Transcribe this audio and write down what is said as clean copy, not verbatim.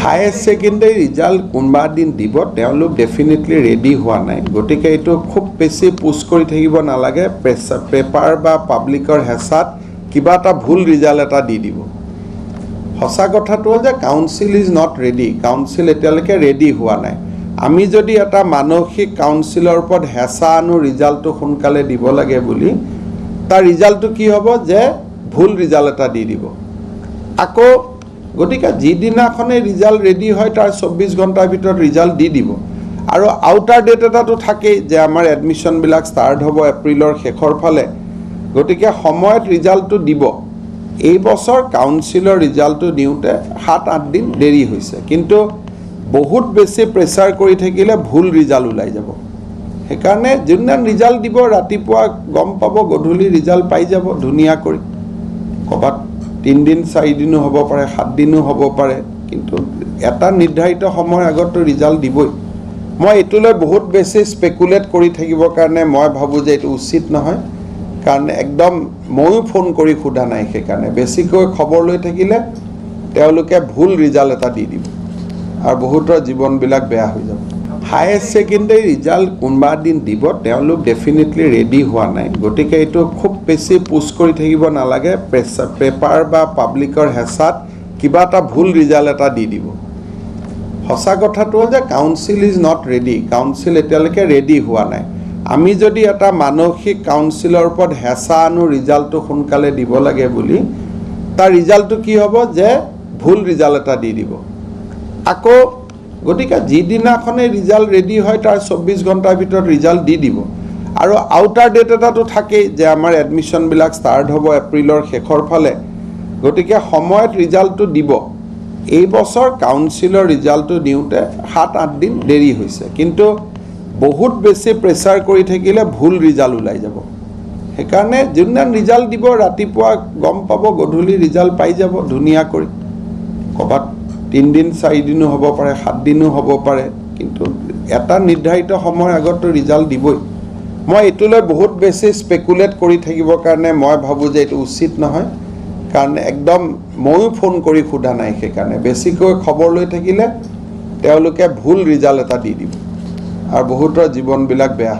Highest secondary result কোনোবা দিন দিব, তেওঁলোক ডেফিনেটলি ৰেডি হোৱা নাই। গতিকে এইটো খুব বেছি পুছ কৰি থাকিব নালাগে। পেপাৰ বা পাব্লিকৰ হেঁচাত কিবা এটা ভুল ৰিজাল্ট এটা দি দিব। সঁচা কথাটো হ'ল যে council is not ready. Council এতিয়ালৈকে ৰেডি হোৱা নাই। আমি যদি এটা মানসিক কাউন্সিলৰ ওপৰত হেঁচা আনো ৰিজাল্টটো সোনকালে দিব লাগে বুলি, তাৰ ৰিজাল্টটো কি হ'ব যে ভুল ৰিজাল্ট এটা দি দিব। আকৌ গতিকে যিদিনাখনে ৰিজাল্ট ৰেডি হয় তাৰ 24 ঘণ্টাৰ ভিতৰত ৰিজাল্ট দি দিব। আৰু আউটাৰ ডেট এটাতো থাকেই যে আমাৰ এডমিশ্যনবিলাক ষ্টাৰ্ট হ'ব এপ্ৰিলৰ শেষৰ ফালে। গতিকে সময়ত ৰিজাল্টটো দিব। এই বছৰ কাউন্সিলৰ ৰিজাল্টটো দিওঁতে 7-8 দিন দেৰি হৈছে, কিন্তু বহুত বেছি প্ৰেছাৰ কৰি থাকিলে ভুল ৰিজাল্ট ওলাই যাব। সেইকাৰণে যোনদিনা ৰিজাল্ট দিব ৰাতিপুৱা গম পাব, গধূলি ৰিজাল্ট পাই যাব ধুনীয়া কৰি। ক'ৰবাত 3 দিন 4 দিনো হ'ব পাৰে, 7 দিনো হ'ব পাৰে, কিন্তু এটা নিৰ্ধাৰিত সময়ৰ আগততো ৰিজাল্ট দিবই। মই এইটোলৈ বহুত বেছি স্পেকুলেট কৰি থাকিবৰ কাৰণে মই ভাবোঁ যে এইটো উচিত নহয়। কাৰণ একদম ময়ো ফোন কৰি সোধা নাই, সেইকাৰণে বেছিকৈ খবৰ লৈ থাকিলে তেওঁলোকে ভুল ৰিজাল্ট এটা দি দিব আৰু বহুতৰ জীৱনবিলাক বেয়া হৈ যাব। হায়েষ্ট সেকেন্ডাৰি ৰিজাল্ট কোনোবা দিন দিব, তেওঁলোক ডেফিনেটলি ৰেডি হোৱা নাই। গতিকে এইটো খুব বেছি পুছ কৰি থাকিব নালাগে। পেপাৰ বা পাব্লিকৰ হেঁচাত কিবা এটা ভুল ৰিজাল্ট এটা দি দিব। সঁচা কথাটো হ'ল যে council is not ready. Council এতিয়ালৈকে ৰেডি হোৱা নাই। আমি যদি এটা মানসিক কাউন্সিলৰ ওপৰত হেঁচা আনো ৰিজাল্টটো সোনকালে দিব লাগে বুলি, তাৰ ৰিজাল্টটো কি হ'ব যে ভুল ৰিজাল্ট এটা দি দিব। আকৌ গতিকে যিদিনাখনে ৰিজাল্ট ৰেডি হয় তাৰ 24 ঘণ্টাৰ ভিতৰত ৰিজাল্ট দি দিব। আৰু আউটাৰ ডেট এটাতো থাকেই যে আমাৰ এডমিশ্যনবিলাক ষ্টাৰ্ট হ'ব এপ্ৰিলৰ শেষৰ ফালে। গতিকে সময়ত ৰিজাল্টটো দিব। এই বছৰ কাউন্সিলৰ ৰিজাল্টটো দিওঁতে 7-8 দিন দেৰি হৈছে, কিন্তু বহুত বেছি প্ৰেছাৰ কৰি থাকিলে ভুল ৰিজাল্ট ওলাই যাব। সেইকাৰণে যোনদিনা ৰিজাল্ট দিব ৰাতিপুৱা গম পাব, গধূলি ৰিজাল্ট পাই যাব ধুনীয়া কৰি। ক'ৰবাত 3 দিন 4 দিনো হ'ব পাৰে, 7 দিনো হ'ব পাৰে, কিন্তু এটা নিৰ্ধাৰিত সময়ৰ আগততো ৰিজাল্ট দিবই। মই এইটোলৈ বহুত বেছি স্পেকুলেট কৰি থাকিবৰ কাৰণে মই ভাবোঁ যে এইটো উচিত নহয়। কাৰণ একদম ময়ো ফোন কৰি সোধা নাই, সেইকাৰণে বেছিকৈ খবৰ লৈ থাকিলে তেওঁলোকে ভুল ৰিজাল্ট এটা দি দিব আৰু বহুতৰ জীৱনবিলাক বেয়া।